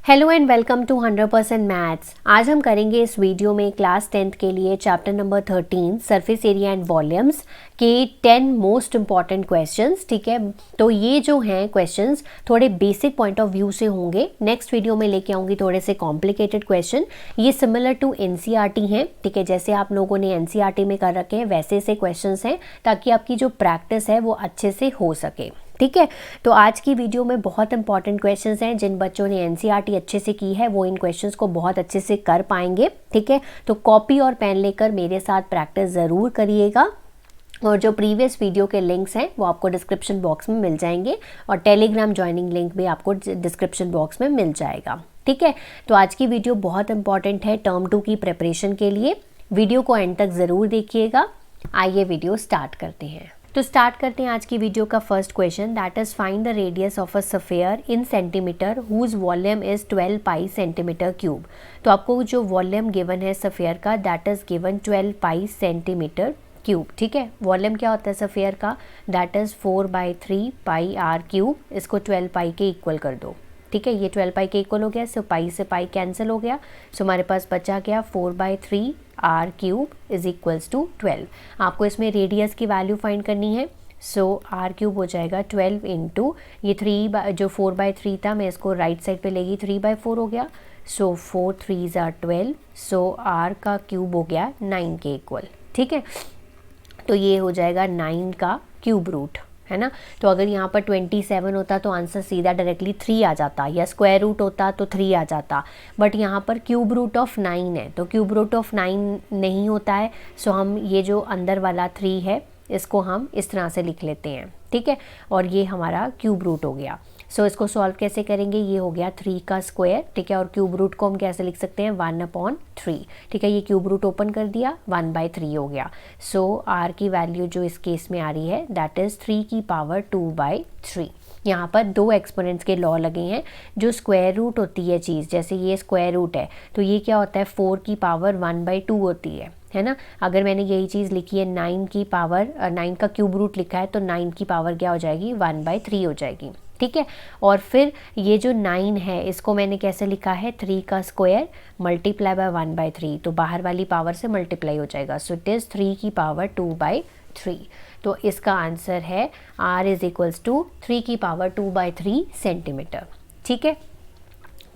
Hello and welcome to 100% maths. आज हम करेंगे इस वीडियो में क्लास 10th के लिए chapter number 13 surface area and volumes के 10 मोस्ट इंपॉर्टेंट क्वेश्चंस। ठीक है, तो ये जो हैं क्वेश्चंस थोड़े बेसिक पॉइंट ऑफ व्यू से होंगे। नेक्स्ट वीडियो में लेके आऊँगी थोड़े से कॉम्प्लिकेटेड क्वेश्चन। ये सिमिलर टू एनसीईआरटी हैं। ठीक है, जैसे आप लोगों ने एनसीईआरटी में कर रखे हैं वैसे से क्वेश्चन हैं, ताकि आपकी जो प्रैक्टिस है वो अच्छे से हो सके। ठीक है, तो आज की वीडियो में बहुत इंपॉर्टेंट क्वेश्चंस हैं। जिन बच्चों ने एनसीईआरटी अच्छे से की है वो इन क्वेश्चंस को बहुत अच्छे से कर पाएंगे। ठीक है, तो कॉपी और पेन लेकर मेरे साथ प्रैक्टिस ज़रूर करिएगा। और जो प्रीवियस वीडियो के लिंक्स हैं वो आपको डिस्क्रिप्शन बॉक्स में मिल जाएंगे, और टेलीग्राम ज्वाइनिंग लिंक भी आपको डिस्क्रिप्शन बॉक्स में मिल जाएगा। ठीक है, तो आज की वीडियो बहुत इंपॉर्टेंट है टर्म 2 की प्रिपरेशन के लिए। वीडियो को एंड तक ज़रूर देखिएगा। आइए वीडियो स्टार्ट करते हैं। तो स्टार्ट करते हैं आज की वीडियो का first question, that is find the radius of a sphere in centimetre whose volume is 12 pi centimetre cube. तो आपको जो वॉल्यूम गिवन है स्फीयर का that is given 12 pi centimetre cube. ठीक है, वॉल्यूम क्या होता है स्फीयर का, that is 4/3 pi R cube. इसको 12 पाई के इक्वल कर दो। ठीक है, ये 12 पाई के इक्वल हो गया, सो पाई से पाई कैंसिल हो गया, सो हमारे पास बचा गया 4/3 R cube is equals to 12। आपको इसमें रेडियस की वैल्यू फाइंड करनी है, सो आर क्यूब हो जाएगा 12 इंटू ये 3 जो 4/3 था, मैं इसको राइट साइड पे लेगी 3/4 हो गया, सो 4 3s are 12, सो आर का क्यूब हो गया 9 के इक्वल। ठीक है, तो ये हो जाएगा 9 का क्यूब रूट, है ना। तो अगर यहाँ पर 27 होता तो आंसर सीधा डायरेक्टली 3 आ जाता, या स्क्वायर रूट होता तो 3 आ जाता, बट यहाँ पर क्यूब रूट ऑफ 9 है, तो क्यूब रूट ऑफ 9 नहीं होता है। सो हम ये जो अंदर वाला 3 है इसको हम इस तरह से लिख लेते हैं। ठीक है, और ये हमारा क्यूब रूट हो गया। सो इसको सॉल्व कैसे करेंगे, ये हो गया 3 का स्क्वायर। ठीक है, और क्यूब रूट को हम कैसे लिख सकते हैं, 1/3। ठीक है, ये क्यूब रूट ओपन कर दिया, 1/3 हो गया। सो आर की वैल्यू जो इस केस में आ रही है दैट इज़ 3 की पावर 2/3। यहाँ पर दो एक्सपोनेंट्स के लॉ लगे हैं। जो स्क्वायर रूट होती है चीज़, जैसे ये स्क्वायर रूट है तो ये क्या होता है 4 की पावर 1/2 होती है ना। अगर मैंने यही चीज़ लिखी है 9 की पावर 9 का क्यूब रूट लिखा है तो 9 की पावर क्या हो जाएगी 1/3 हो जाएगी। ठीक है, और फिर ये जो 9 है इसको मैंने कैसे लिखा है 3 का स्क्वायर मल्टीप्लाई बाय 1/3, तो बाहर वाली पावर से मल्टीप्लाई हो जाएगा, सो इट इज़ 3 की पावर 2/3। तो इसका आंसर है r इज इक्वल्स टू 3 की पावर 2/3 सेंटीमीटर। ठीक है,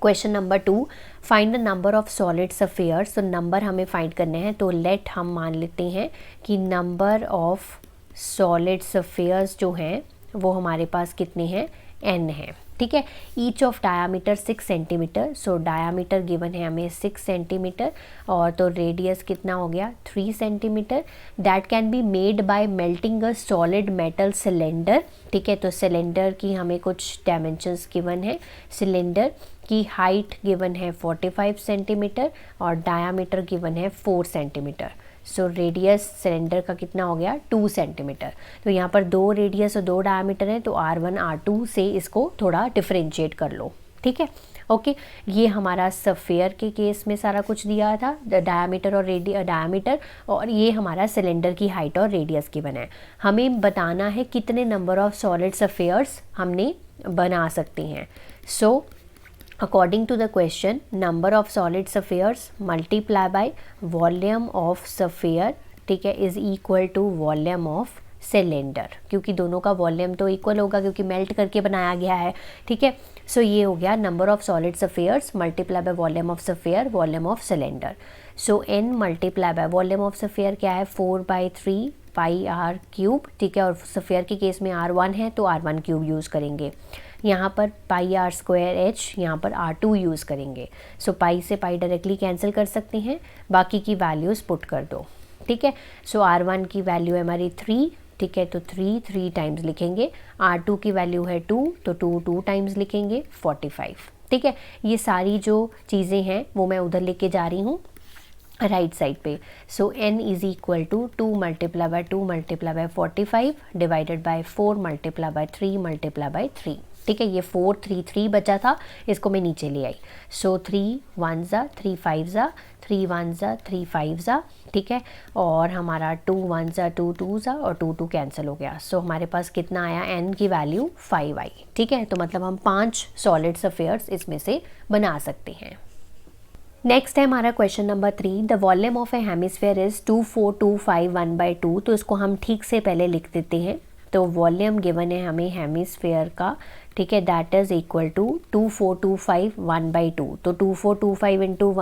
question number 2, find the number of solid spheres. तो नंबर हमें फाइंड करने हैं, तो लेट हम मान लेते हैं कि नंबर ऑफ सॉलिड स्फीयर्स जो हैं वो हमारे पास कितने हैं, n है। ठीक है, each of diameter 6 centimetre, so diameter given है हमें 6 सेंटीमीटर, और तो रेडियस कितना हो गया 3 centimetre. That can be made by melting a solid metal cylinder. ठीक है, तो सिलेंडर की हमें कुछ डायमेंशंस गिवन है। सिलेंडर की हाइट गिवन है 45 सेंटीमीटर और डायामीटर गिवन है 4 सेंटीमीटर। सो रेडियस सिलेंडर का कितना हो गया 2 सेंटीमीटर। तो यहाँ पर 2 रेडियस और 2 डायमीटर है, तो R1 R2 से इसको थोड़ा डिफरेंशिएट कर लो। ठीक है, ओके, ये हमारा स्फीयर के केस में सारा कुछ दिया था, डायमीटर और डायमीटर, और ये हमारा सिलेंडर की हाइट और रेडियस की बना है। हमें बताना है कितने नंबर ऑफ सॉलिड स्फीयर्स हमने बना सकते हैं। सो according to the question, number of solid spheres multiply by volume of sphere, ठीक है, is equal to volume of cylinder, क्योंकि दोनों का वॉल्यूम तो इक्वल होगा क्योंकि मेल्ट करके बनाया गया है। ठीक है, सो ये हो गया number of solid spheres multiply by volume of sphere, volume of cylinder. So n multiply by volume of sphere क्या है 4/3 पाई आर क्यूब। ठीक है, और स्फीयर के केस में R1 है तो R1 क्यूब यूज़ करेंगे। यहाँ पर पाई आर स्क्वायर एच, यहाँ पर R2 यूज़ करेंगे। सो पाई से पाई डायरेक्टली कैंसिल कर सकते हैं, बाकी की वैल्यूज़ पुट कर दो। ठीक है, सो R1 की वैल्यू है हमारी 3। ठीक है, तो 3 टाइम्स लिखेंगे। R2 की वैल्यू है 2, तो 2 टाइम्स लिखेंगे 45। ठीक है, ये सारी जो चीज़ें हैं वो मैं उधर लेके जा रही हूँ। राइट साइड पे। So n is equal to 2 multiply by 2 multiply by 45 divided by 4 multiply by 3 multiply by 3। ठीक है, ये 4 3 3 बचा था, इसको मैं नीचे ले आई। सो 3 1 ज़ा 3 5 ज़ा 3 1 ज़ा 3 5 ज़ा। ठीक है, और हमारा 2 1 ज़ा 2 2 ज़ा और 2 2 कैंसिल हो गया। सो हमारे पास कितना आया, n की वैल्यू 5 आई। ठीक है, तो मतलब हम 5 सॉलिड्स अफेयर्स इसमें से बना सकते हैं। नेक्स्ट है हमारा question number 3। The volume of A hemisphere is 24251/2। तो इसको हम ठीक से पहले लिख देते हैं। तो वॉल्यूम गिवन है हमें हेमिस्फेयर का, ठीक है, दैट इज इक्वल टू 24251/2। तो 2425 इंटू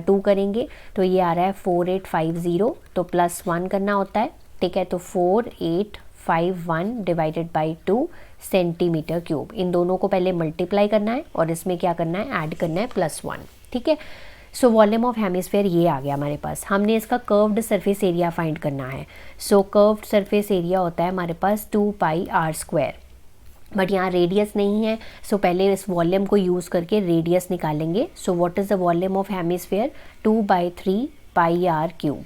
2 करेंगे तो ये आ रहा है 4850, तो +1 करना होता है। ठीक है, तो 4851 डिवाइडेड बाई 2 सेंटीमीटर क्यूब। इन दोनों को पहले मल्टीप्लाई करना है और इसमें क्या करना है, ऐड करना है +1। ठीक है, सो वॉल्यूम ऑफ हेमिस्फेयर ये आ गया हमारे पास। हमने इसका कर्व्ड सरफेस एरिया फाइंड करना है। सो कर्व्ड सरफेस एरिया होता है हमारे पास 2πr², बट यहाँ रेडियस नहीं है। सो पहले इस वॉल्यूम को यूज़ करके रेडियस निकालेंगे। So what is the volume of hemisphere, 2/3πr³।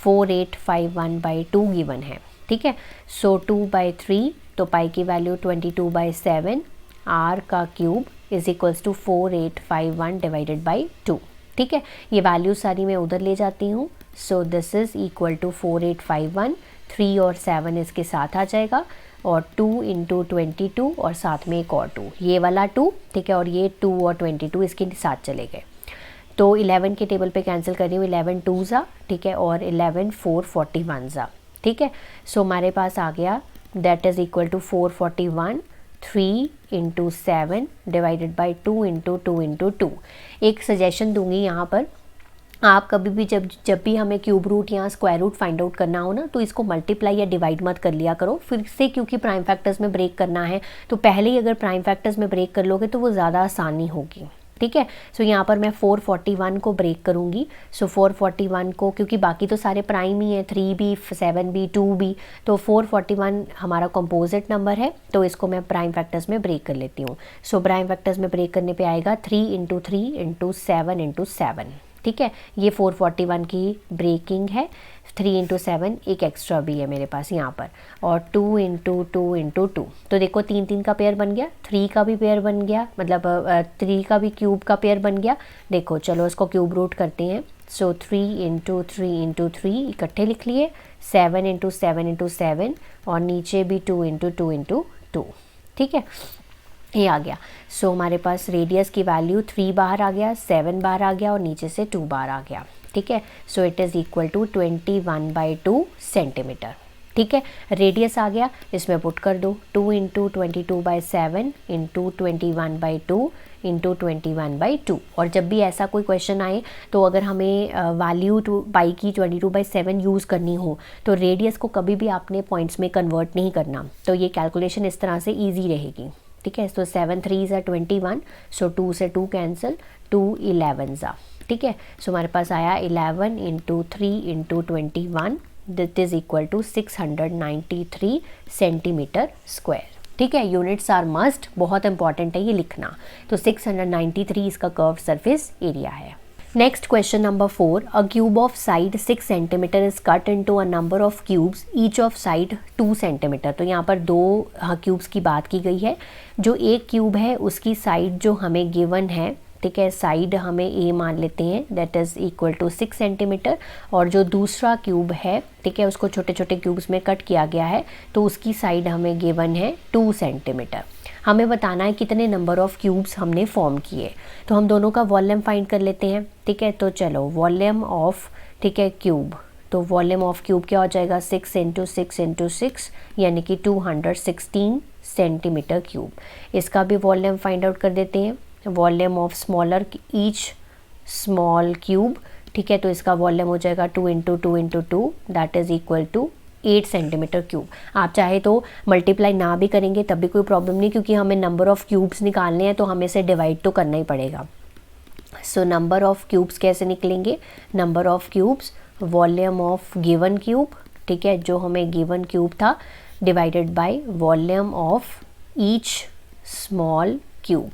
4851/2 given है। ठीक है, सो 2/3, तो पाई की वैल्यू 22/7, r का cube is equals to 4851 divided by 2। ठीक है, ये वैल्यू सारी मैं उधर ले जाती हूँ। So this is equal to 4851, 3 और 7 इसके साथ आ जाएगा, और 2 इंटू 22 और साथ में एक और 2, ये वाला 2। ठीक है, और ये 2 और 22 इसके साथ चले गए। तो 11 के टेबल पे कैंसिल कर रही हूँ, 11 2 ज़ा, ठीक है, और 11 4 41 ज़ा। ठीक है, सो हमारे पास आ गया that is equal to 441, 3 into 7 divided by 2 into 2 into 2। एक सजेशन दूंगी यहाँ पर, आप कभी भी जब भी हमें क्यूब रूट या स्क्वायर रूट फाइंड आउट करना हो ना, तो इसको मल्टीप्लाई या डिवाइड मत कर लिया करो फिर से, क्योंकि प्राइम फैक्टर्स में ब्रेक करना है तो पहले ही अगर प्राइम फैक्टर्स में ब्रेक कर लोगे तो वो ज़्यादा आसानी होगी। ठीक है, सो यहाँ पर मैं 441 को ब्रेक करूँगी। सो 441 को, क्योंकि बाकी तो सारे प्राइम ही हैं, 3 भी 7 भी 2 भी, तो 441 हमारा कंपोजिट नंबर है, तो इसको मैं प्राइम फैक्टर्स में ब्रेक कर लेती हूँ। सो प्राइम फैक्टर्स में ब्रेक करने पे आएगा 3 इंटू 3 इंटू 7 इंटू 7। ठीक है, ये 441 की ब्रेकिंग है। 3 इंटू 7 एक एक्स्ट्रा भी है मेरे पास यहाँ पर, और 2 इंटू 2 इंटू 2। तो देखो 3 3 का पेयर बन गया, 3 का भी पेयर बन गया, मतलब 3 का भी क्यूब का पेयर बन गया। देखो चलो इसको क्यूब रूट करते हैं। सो 3 इंटू 3 इंटू 3 इकट्ठे लिख लिए, 7 इंटू 7 इंटू 7, और नीचे भी 2 इंटू 2 इंटू 2। ठीक है, ये आ गया। सो हमारे पास रेडियस की वैल्यू 3 बाहर आ गया, 7 बाहर आ गया, और नीचे से 2 बाहर आ गया। ठीक है, so it is equal to 21/2 centimetre. ठीक है, रेडियस आ गया, इसमें पुट कर दो, 2 इंटू 22/7 इंटू 21/2 इंटू 21/2। और जब भी ऐसा कोई क्वेश्चन आए तो अगर हमें वैल्यू पाई की 22/7 यूज़ करनी हो तो रेडियस को कभी भी आपने पॉइंट्स में कन्वर्ट नहीं करना, तो ये कैलकुलेशन इस तरह से ईजी रहेगी। ठीक है, तो 7 3 ज़ा 21, सो 2 से 2 कैंसिल, 2 11 ज़ा। ठीक है, सो हमारे पास आया 11 into 3 into 21, that is equal to 693 centimetre square. ठीक है, यूनिट्स आर मस्ट, बहुत इंपॉर्टेंट है ये लिखना। तो 693 इसका कर्व सरफेस एरिया है। Next question number 4। A cube of side 6 centimetre is cut into a number of cubes each of side 2 centimetre. तो यहाँ पर 2 क्यूब्स की बात की गई है। जो एक क्यूब है उसकी साइड जो हमें गिवन है, ठीक है, साइड हमें ए मान लेते हैं, that is equal to 6 centimetre, और जो दूसरा क्यूब है, ठीक है, उसको छोटे छोटे क्यूब्स में कट किया गया है, तो उसकी साइड हमें गिवन है 2 सेंटीमीटर। हमें बताना है कितने नंबर ऑफ क्यूब्स हमने फॉर्म किए। तो हम दोनों का वॉल्यूम फाइंड कर लेते हैं। ठीक है, तो चलो वॉल्यूम ऑफ, ठीक है, क्यूब, तो वॉल्यूम ऑफ क्यूब क्या हो जाएगा, 6 इंटू 6 इंटू 6, यानी कि 216 सेंटीमीटर क्यूब। इसका भी वॉल्यूम फाइंड आउट कर देते हैं। Volume of smaller each small cube, ठीक है, तो इसका वॉल्यूम हो जाएगा 2 into 2 into 2, that is equal to 8 centimetre cube. आप चाहे तो मल्टीप्लाई ना भी करेंगे तब भी कोई प्रॉब्लम नहीं, क्योंकि हमें नंबर ऑफ़ क्यूब्स निकालने हैं तो हमें से डिवाइड तो करना ही पड़ेगा। सो नंबर ऑफ़ क्यूब्स कैसे निकलेंगे, number of cubes volume of given cube, ठीक है, जो हमें गिवन क्यूब था, divided by volume of each small cube.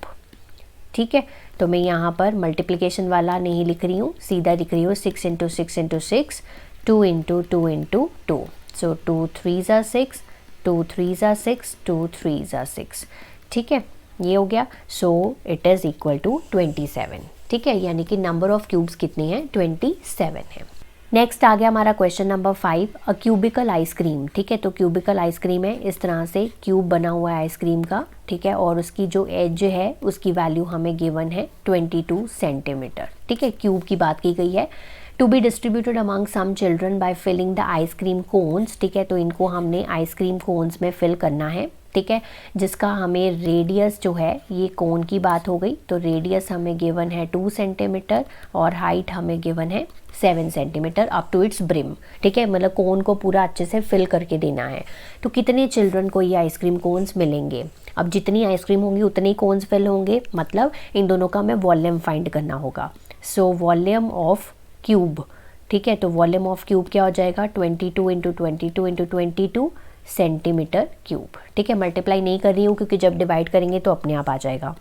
ठीक है, तो मैं यहाँ पर मल्टीप्लिकेशन वाला नहीं लिख रही हूँ, सीधा लिख रही हूँ 6 इंटू 6 इंटू 6, 2 इंटू 2 इंटू 2। सो 2 3 ज़ा 6, 2 3 ज़ा 6, 2 3 ज़ा 6। ठीक है, ये हो गया। So it is equal to 27। ठीक है, यानी कि नंबर ऑफ क्यूब्स कितनी है, 27 है। नेक्स्ट आ गया हमारा question number 5, a cubical ice cream. ठीक है, तो क्यूबिकल आइसक्रीम है, इस तरह से क्यूब बना हुआ है आइसक्रीम का। ठीक है, और उसकी जो एज है उसकी वैल्यू हमें गिवन है 22 सेंटीमीटर। ठीक है, क्यूब की बात की गई है। To be distributed among some children by filling the ice cream cones. ठीक है, तो इनको हमने आइसक्रीम कोन्स में फिल करना है। ठीक है, जिसका हमें रेडियस जो है, ये कोन की बात हो गई, तो रेडियस हमें गिवन है 2 सेंटीमीटर और हाइट हमें गिवन है 7 centimetre up to its brim. ठीक है, मतलब कोन को पूरा अच्छे से फिल करके देना है। तो कितने चिल्ड्रन को ये आइसक्रीम कोन्स मिलेंगे? अब जितनी आइसक्रीम होंगी उतने ही कोन्स फिल होंगे, मतलब इन दोनों का हमें वॉल्यूम फाइंड करना होगा। सो वॉल्यूम ऑफ क्यूब, ठीक है, तो वॉल्यूम ऑफ क्यूब क्या हो जाएगा, 22 इंटू 22 इंटू 22 सेंटीमीटर क्यूब। ठीक है, मल्टीप्लाई नहीं कर रही हूँ क्योंकि जब डिवाइड करेंगे तो अपने आप आ जाएगा।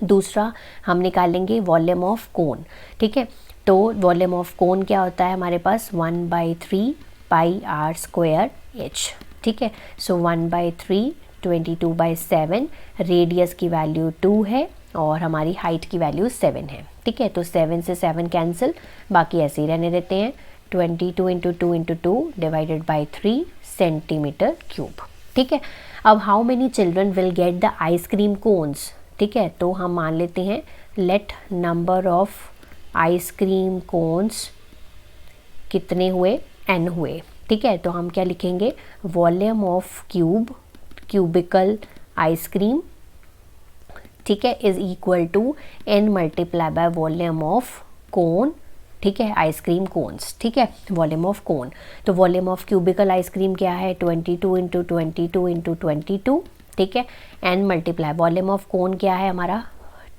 दूसरा हम निकालेंगे वॉल्यूम ऑफ कोन। ठीक है, तो वॉल्यूम ऑफ कोन क्या होता है हमारे पास, 1/3 पाई आर स्क्वायर एच। ठीक है, सो 1/3 22/7, रेडियस की वैल्यू 2 है और हमारी हाइट की वैल्यू 7 है। ठीक है, तो 7 से 7 कैंसिल, बाकी ऐसे ही रहने देते हैं। 22 into 2 into 2 divided by 3 centimetre cube. ठीक है, अब how many children will get the ice cream cones. ठीक है, तो हम मान लेते हैं let number of ice cream cones कितने हुए, n हुए। ठीक है, तो हम क्या लिखेंगे, volume of cube, cubical ice cream, ठीक है, is equal to n multiply by volume of cone. ठीक है, आइसक्रीम कोन्स। ठीक है, वॉल्यूम ऑफ कोन, तो वॉल्यूम ऑफ क्यूबिकल आइसक्रीम क्या है, 22 इंटू 22 इंटू 22। ठीक है, n multiply volume of cone क्या है हमारा,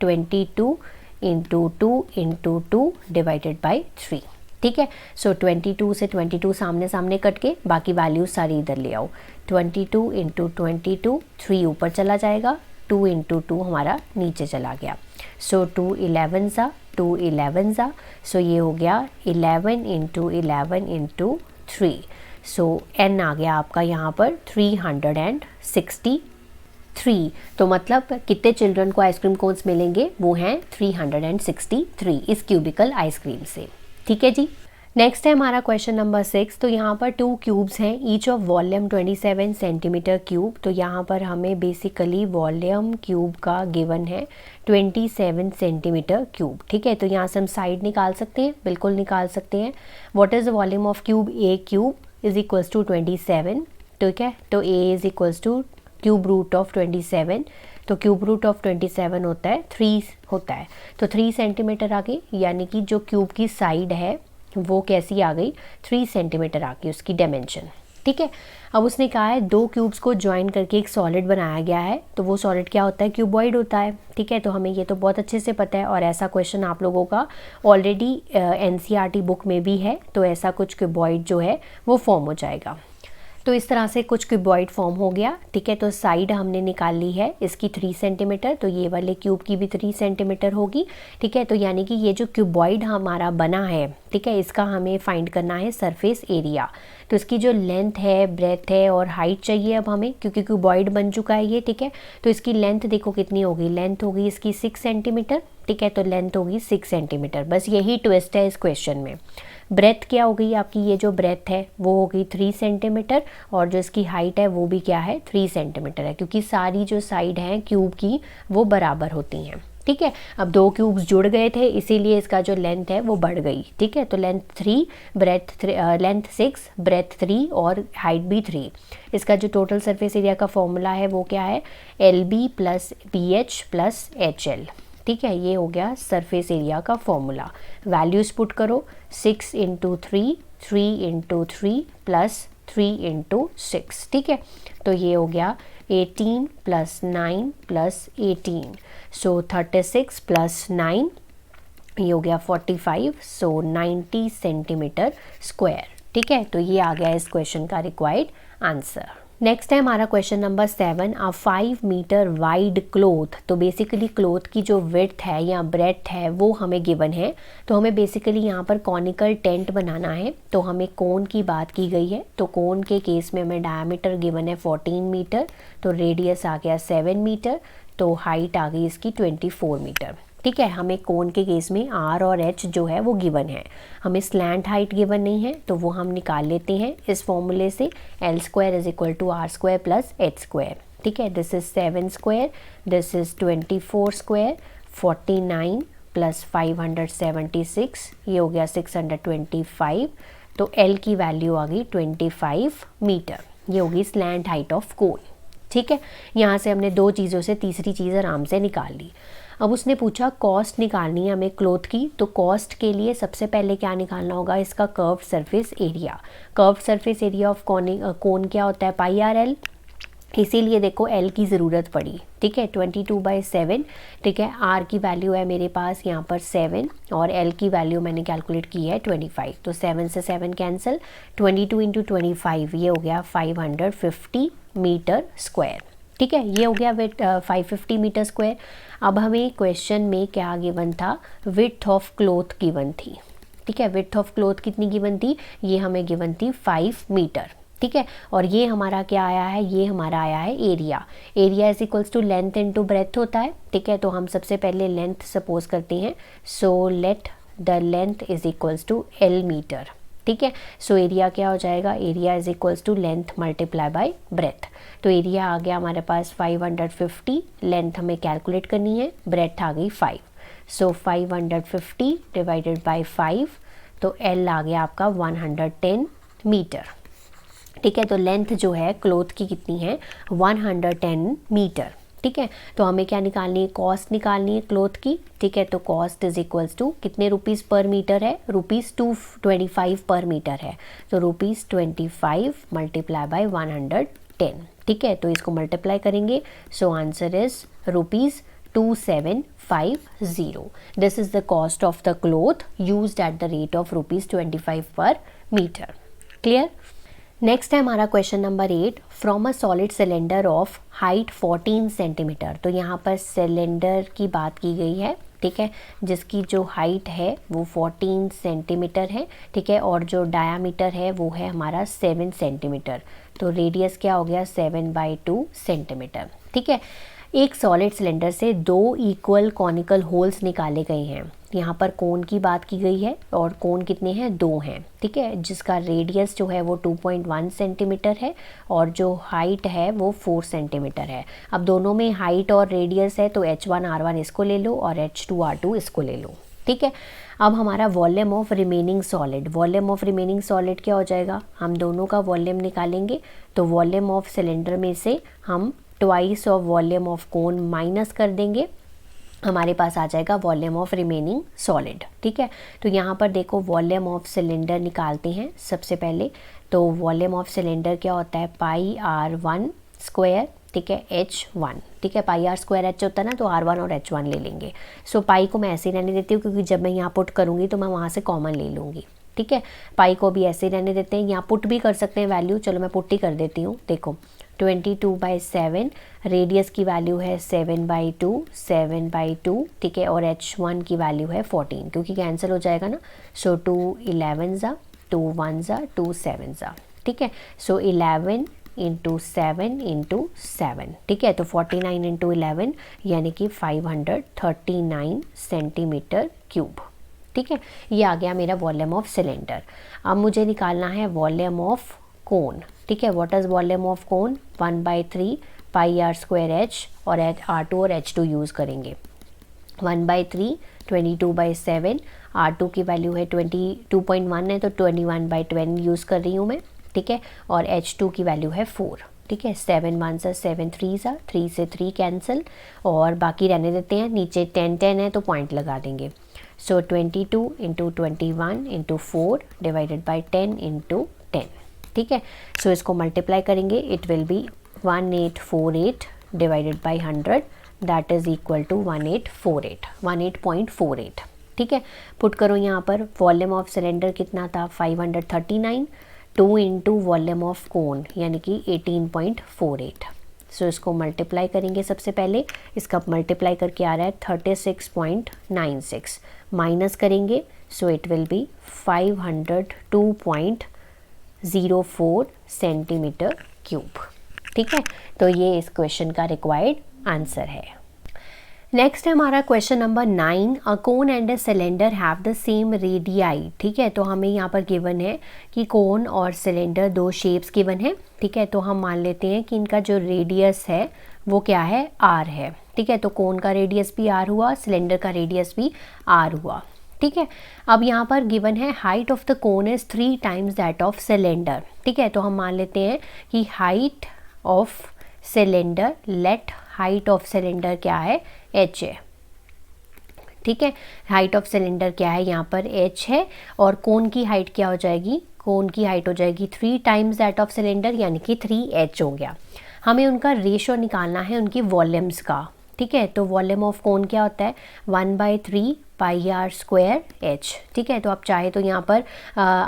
22 इंटू 2 इंटू 2 डिवाइडेड बाई 3। ठीक है, सो 22 से 22 सामने सामने कट के बाकी वैल्यूज सारी इधर ले आओ। 22 इंटू 22, 3 ऊपर चला जाएगा, 2 इंटू 2 हमारा नीचे चला गया। सो 2 11 सा, 2 11 सा, सो ये हो गया 11 इंटू 11 इंटू 3। सो n आ गया आपका यहाँ पर 363। तो मतलब कितने चिल्ड्रन को आइसक्रीम कोन्स मिलेंगे, वो हैं 363 इस क्यूबिकल आइसक्रीम से। ठीक है जी। नेक्स्ट है हमारा क्वेश्चन नंबर 6। तो यहाँ पर 2 क्यूब्स हैं, each of volume 27 centimetre cube. तो यहाँ पर हमें बेसिकली वॉल्यूम क्यूब का गिवन है 27 सेंटीमीटर क्यूब। ठीक है, तो यहाँ से हम साइड निकाल सकते हैं, बिल्कुल निकाल सकते हैं। What is the volume of cube, A cube is equals to 27। ठीक है, तो A is equals to cube root of 27। तो क्यूब रूट ऑफ 27 होता है 3 होता है, तो 3 सेंटीमीटर आ गई, यानी कि जो क्यूब की साइड है वो कैसी आ गई, 3 सेंटीमीटर आ गई उसकी डायमेंशन। ठीक है, अब उसने कहा है 2 क्यूब्स को ज्वाइन करके एक सॉलिड बनाया गया है, तो वो सॉलिड क्या होता है, क्यूबॉइड होता है। ठीक है, तो हमें ये तो बहुत अच्छे से पता है और ऐसा क्वेश्चन आप लोगों का ऑलरेडी NCERT बुक में भी है, तो ऐसा कुछ क्यूबॉइड जो है वो फॉर्म हो जाएगा। तो इस तरह से कुछ क्यूबॉइड फॉर्म हो गया। ठीक है, तो साइड हमने निकाल ली है इसकी 3 सेंटीमीटर, तो ये वाले क्यूब की भी 3 सेंटीमीटर होगी। ठीक है, तो यानी कि ये जो क्यूबॉइड हमारा बना है, ठीक है, इसका हमें फाइंड करना है सरफेस एरिया। तो इसकी जो लेंथ है, ब्रेथ है और हाइट चाहिए अब हमें, क्योंकि क्यूबॉइड बन चुका है ये। ठीक है, तो इसकी लेंथ देखो कितनी होगी, लेंथ होगी इसकी 6 सेंटीमीटर। ठीक है, तो लेंथ होगी 6 सेंटीमीटर, बस यही ट्विस्ट है इस क्वेश्चन में। ब्रेथ क्या हो गई आपकी, ये जो ब्रेथ है वो हो गई 3 सेंटीमीटर और जो इसकी हाइट है वो भी क्या है, 3 सेंटीमीटर है, क्योंकि सारी जो साइड हैं क्यूब की वो बराबर होती हैं। ठीक है, अब 2 क्यूब्स जुड़ गए थे इसीलिए इसका जो लेंथ है वो बढ़ गई। ठीक है, तो लेंथ 3, ब्रेथ लेंथ 6, ब्रेथ 3 और हाइट भी 3। इसका जो टोटल सरफेस एरिया का फॉर्मूला है वो क्या है, LB + BH + HL। ठीक है, ये हो गया सरफेस एरिया का फॉर्मूला। वैल्यूज पुट करो, 6 इंटू 3, 3 इंटू 3 प्लस 3 इंटू 6। ठीक है, तो ये हो गया 18 + 9 + 18, सो 36 + 9, ये हो गया 45, सो 90 सेंटीमीटर स्क्वायर। ठीक है, तो ये आ गया इस क्वेश्चन का रिक्वायर्ड आंसर। नेक्स्ट है हमारा क्वेश्चन नंबर 7, अ 5 मीटर वाइड क्लोथ। तो बेसिकली क्लोथ की जो विड्थ है या ब्रेड्थ है वो हमें गिवन है। तो हमें बेसिकली यहाँ पर कॉनिकल टेंट बनाना है। तो हमें कोन की बात की गई है, तो कोन के केस में हमें डायमीटर गिवन है 14 मीटर, तो रेडियस आ गया 7 मीटर, तो हाइट आ गई इसकी 24 मीटर। ठीक है, हमें कोन के केस में आर और एच जो है वो गिवन है, हमें स्लैंट हाइट गिवन नहीं है, तो वो हम निकाल लेते हैं इस फॉर्मूले से, L square is equal to R square plus H square. ठीक है, this is 7 square, this is 24 square, 49 plus 576, ये हो गया 625। तो एल की वैल्यू आ गई 25 मीटर, ये होगी स्लैंट हाइट ऑफ कोन। ठीक है, यहाँ से हमने दो चीज़ों से तीसरी चीज़ आराम से निकाल ली। अब उसने पूछा कॉस्ट निकालनी है हमें क्लोथ की, तो कॉस्ट के लिए सबसे पहले क्या निकालना होगा, इसका curve surface area. Curve surface area of cone क्या होता है, पाई आर एल, इसीलिए देखो एल की ज़रूरत पड़ी। ठीक है, 22/7। ठीक है, आर की वैल्यू है मेरे पास यहाँ पर 7 और एल की वैल्यू मैंने कैलकुलेट की है 25, तो 7 से 7 कैंसिल, 22 इंटू 25 ये हो गया 550 मीटर स्क्वायर। ठीक है, ये हो गया विथ 550 मीटर स्क्वायर। अब हमें क्वेश्चन में क्या गिवन था, विड्थ ऑफ क्लोथ गिवन थी। ठीक है, विड्थ ऑफ क्लोथ कितनी गिवन थी, ये हमें गिवन थी 5 मीटर। ठीक है, और ये हमारा क्या आया है, ये हमारा आया है area. Area is equals to length into breadth होता है। ठीक है, तो हम सबसे पहले लेंथ सपोज करते हैं, so let the length is equals to L metre. ठीक है, सो एरिया क्या हो जाएगा, area is equals to length multiply by breadth. तो एरिया आ गया हमारे पास 550, लेंथ हमें कैलकुलेट करनी है, ब्रेथ आ गई 5, सो 550 डिवाइडेड बाय 5, तो एल आ गया आपका 110 मीटर। ठीक है, तो लेंथ जो है क्लोथ की कितनी है, 110 मीटर। ठीक है, तो हमें क्या निकालनी है, कॉस्ट निकालनी है क्लोथ की। ठीक है, तो कॉस्ट इज इक्वल्स टू कितने रुपीज़ पर मीटर है, ₹225 पर मीटर है, तो ₹25 मल्टीप्लाई बाय 110। ठीक है, तो इसको मल्टीप्लाई करेंगे, so answer is ₹2750। This is the cost of the cloth used at the rate of ₹25 पर मीटर। क्लियर। नेक्स्ट है हमारा question number 8, from a solid cylinder of height 14 centimetre. तो यहाँ पर सिलेंडर की बात की गई है। ठीक है, जिसकी जो हाइट है वो 14 सेंटीमीटर है। ठीक है, और जो डायामीटर है वो है हमारा 7 सेंटीमीटर, तो रेडियस क्या हो गया 7/2 सेंटीमीटर। ठीक है, एक सॉलिड सिलेंडर से 2 इक्वल कॉनिकल होल्स निकाले गए हैं। यहाँ पर कोन की बात की गई है और कोन कितने हैं, 2 हैं। ठीक है, जिसका रेडियस जो है वो 2.1 सेंटीमीटर है और जो हाइट है वो 4 सेंटीमीटर है। अब दोनों में हाइट और रेडियस है, तो H1R1 इसको ले लो और H2R2 इसको ले लो। ठीक है, अब हमारा volume of remaining solid, volume of remaining solid क्या हो जाएगा, हम दोनों का वॉल्यूम निकालेंगे। तो वॉल्यूम ऑफ सिलेंडर में से हम twice of volume of cone minus कर देंगे, हमारे पास आ जाएगा वॉल्यूम ऑफ रिमेनिंग सॉलिड। ठीक है, तो यहाँ पर देखो वॉल्यूम ऑफ सिलेंडर निकालते हैं सबसे पहले। तो वॉल्यूम ऑफ सिलेंडर क्या होता है, πr1 स्क्वायर। ठीक है, H1। ठीक है, πr स्क्वायर H होता है ना, तो R1 और H1 ले लेंगे। सो पाई को मैं ऐसे ही रहने देती हूँ, क्योंकि जब मैं यहाँ पुट करूँगी तो मैं वहाँ से कॉमन ले लूँगी। ठीक है, पाई को भी ऐसे ही रहने देते हैं, यहाँ पुट भी कर सकते हैं वैल्यू, चलो मैं पुट ही कर देती हूँ। देखो 22/7, रेडियस की वैल्यू है 7/2। ठीक है, और H1 की वैल्यू है 14, क्योंकि कैंसिल हो जाएगा ना। सो 2 11 ज़ा, 2 1 ज़ा, 2 7 ज़ा। ठीक है, सो 11 इंटू 7 इंटू 7। ठीक है, तो 49 इंटू 11 यानी कि 539 सेंटीमीटर क्यूब। ठीक है, ये आ गया मेरा वॉल्यूम ऑफ सिलेंडर। अब मुझे निकालना है वॉल्यूम ऑफ कोन। ठीक है, what is volume of cone, 1/3 πr square H और R2 और H2 यूज़ करेंगे। 1/3 22/7, R2 की वैल्यू है 22.1 है, तो 21/10 यूज़ कर रही हूँ मैं। ठीक है, और H2 की वैल्यू है 4। ठीक है, 7 1 सा 7 3 सा, 3 से 3 कैंसिल और बाकी रहने देते हैं। नीचे 10 10 है तो पॉइंट लगा देंगे। So 22 into 21 into 4 divided by 10 into 10। ठीक है, सो इसको मल्टीप्लाई करेंगे, it will be 1848 divided by 100, that is equal to 18.48। ठीक है, पुट करो यहाँ पर। वॉल्यूम ऑफ सिलेंडर कितना था, 539। 2 इंटू वॉल्यूम ऑफ कोन यानी कि 18.48। सो इसको मल्टीप्लाई करेंगे सबसे पहले, इसका मल्टीप्लाई करके आ रहा है 36.96, माइनस करेंगे so it will B 502.04 centimetre cube. ठीक है, तो ये इस क्वेश्चन का रिक्वायर्ड आंसर है। नेक्स्ट है हमारा question number 9, a cone and a cylinder have the same radii. ठीक है, तो हमें यहाँ पर गिवन है कि कोन और सिलेंडर दो शेप्स गिवन है। ठीक है, तो हम मान लेते हैं कि इनका जो रेडियस है वो क्या है, आर है। ठीक है, तो कोन का रेडियस भी आर हुआ, सिलेंडर का रेडियस भी आर हुआ। ठीक है, अब यहाँ पर गिवन है height of the cone is 3 times that of cylinder. ठीक है, तो हम मान लेते हैं कि height of cylinder, let height of cylinder क्या है, h है। ठीक है, हाइट ऑफ सिलेंडर क्या है, यहाँ पर h है, और कोन की हाइट क्या हो जाएगी, कोन की हाइट हो जाएगी 3 टाइम्स दैट ऑफ सिलेंडर यानी कि 3h हो गया। हमें उनका रेशो निकालना है उनकी वॉल्यूम्स का। ठीक है, तो वॉल्यूम ऑफ कोन क्या होता है, 1/3 पाई आर स्क्वायर h। ठीक है, तो आप चाहे तो यहाँ पर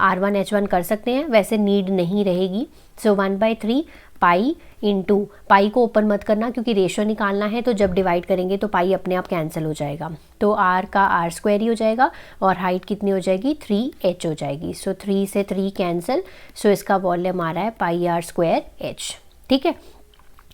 R1 H1 कर सकते हैं, वैसे नीड नहीं रहेगी। सो 1/3 पाई इंटू, पाई को ओपन मत करना क्योंकि रेशो निकालना है, तो जब डिवाइड करेंगे तो पाई अपने आप कैंसिल हो जाएगा, तो आर का आर स्क्वायर ही हो जाएगा और हाइट कितनी हो जाएगी, 3h हो जाएगी। सो 3 से 3 कैंसिल, सो इसका वॉल्यूम आ रहा है पाई आर स्क्वायर h। ठीक है,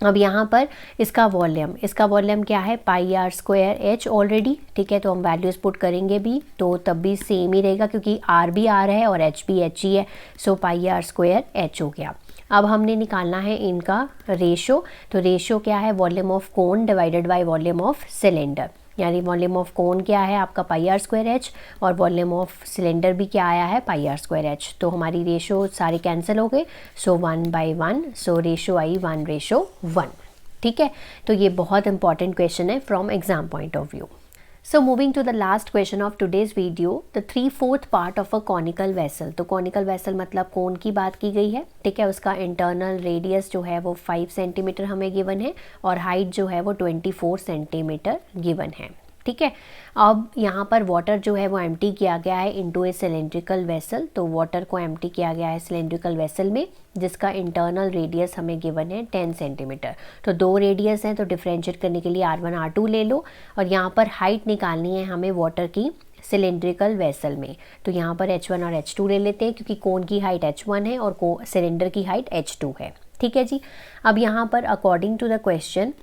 अब यहाँ पर इसका वॉल्यूम क्या है, पाई आर स्क्वायर h ऑलरेडी। ठीक है, तो हम वैल्यूज़ पुट करेंगे भी तो तब भी सेम ही रहेगा क्योंकि r भी r है और h भी h ही है। सो पाई आर स्क्वायर h हो गया। अब हमने निकालना है इनका रेशो, तो रेशो क्या है, volume of cone divided by volume of cylinder, यानी वॉल्यूम ऑफ कोन क्या है आपका पाई आर स्क्वायर h और वॉल्यूम ऑफ सिलेंडर भी क्या आया है, पाई आर स्क्वायर h। तो हमारी रेशो सारे कैंसिल हो गए, सो 1/1, सो रेशो आई 1:1। ठीक है, तो ये बहुत इंपॉर्टेंट क्वेश्चन है from exam point of view. So moving to the last question of today's video, the 3/4 part of a conical vessel। तो conical vessel मतलब कोन की बात की गई है। ठीक है, उसका इंटरनल रेडियस जो है वो 5 सेंटीमीटर हमें गिवन है और हाइट जो है वो 24 सेंटीमीटर गिवन है। ठीक है, अब यहाँ पर वाटर जो है वो एम्प्टी किया गया है इनटू ए सिलेंड्रिकल वेसल। तो वाटर को एम्प्टी किया गया है सिलेंड्रिकल वेसल में जिसका इंटरनल रेडियस हमें गिवन है 10 सेंटीमीटर। तो दो रेडियस हैं तो डिफ्रेंशिएट करने के लिए R1 R2 ले लो, और यहाँ पर हाइट निकालनी है हमें वाटर की सिलेंड्रिकल वेसल में। तो यहाँ पर H1 और H2 ले लेते हैं क्योंकि कोन की हाइट H1 है और सिलेंडर की हाइट H2 है। ठीक है जी, अब यहाँ पर according to the question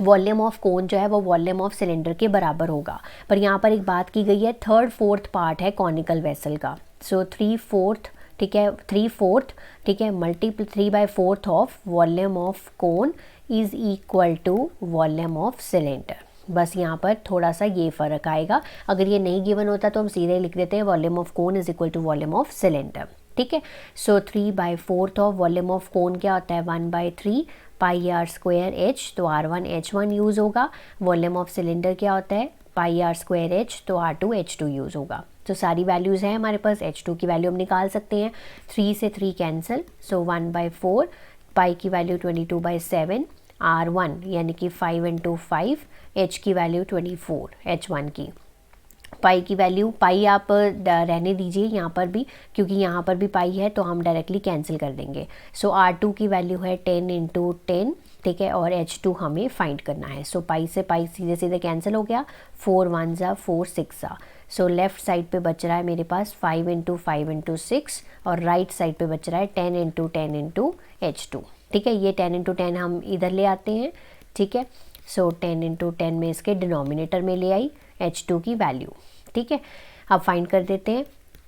volume of cone जो है वो वॉल्यूम ऑफ सिलेंडर के बराबर होगा, पर यहाँ पर एक बात की गई है 3/4 पार्ट है कॉनिकल वेसल का। सो 3/4, ठीक है, 3/4, ठीक है, multiple 3/4 of volume of cone is equal to volume of cylinder. बस यहाँ पर थोड़ा सा ये फ़र्क आएगा, अगर ये नहीं गिवन होता तो हम सीधे लिख देते हैं volume of cone is equal to volume of cylinder. ठीक है, so 3/4 of volume of cone क्या होता है, 1/3 पाई आर स्क्वायर h, तो R1 H1 यूज़ होगा। वॉल्यूम ऑफ सिलेंडर क्या होता है, पाई आर स्क्वायर h, तो R2 H2 यूज़ होगा। तो सारी वैल्यूज़ हैं हमारे पास, H2 की वैल्यू हम निकाल सकते हैं, 3 से 3 कैंसिल, सो 1/4, पाई की वैल्यू 22/7, R1 यानी कि 5 × 5, h की वैल्यू 24, H1 की। पाई की वैल्यू, पाई आप रहने दीजिए यहाँ पर भी क्योंकि यहाँ पर भी पाई है तो हम डायरेक्टली कैंसिल कर देंगे। सो R2 की वैल्यू है 10 × 10, ठीक है, और H2 हमें फाइंड करना है। सो पाई से पाई सीधे सीधे कैंसिल हो गया, 4 1 4 6। सो लेफ्ट साइड पे बच रहा है मेरे पास 5 × 5 × 6 और राइट साइड पे बच रहा है 10 × 10 × H2। ठीक है, ये 10 × 10 हम इधर ले आते हैं। ठीक है, सो 10 × 10 में इसके डिनोमिनेटर में ले आई H2 की वैल्यू। ठीक है, अब फाइंड कर देते हैं,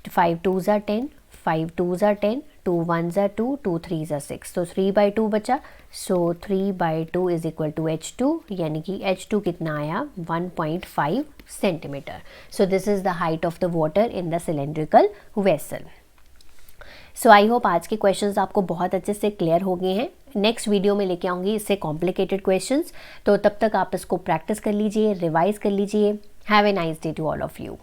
5 2s are 10, 5 2s are 10, 2 1s are 2, 2 3s are 6, तो 3/2 बचा। सो 3/2 इज इक्वल टू H2, यानी कि H2 कितना आया, 1.5 centimetre. So this is the height of the water in the cylindrical vessel. So I hope आज के क्वेश्चंस आपको बहुत अच्छे से क्लियर हो गए हैं। नेक्स्ट वीडियो में लेके आऊँगी इससे कॉम्प्लिकेटेड क्वेश्चंस, तो तब तक आप इसको प्रैक्टिस कर लीजिए, रिवाइज कर लीजिए। Have a nice day to all of you.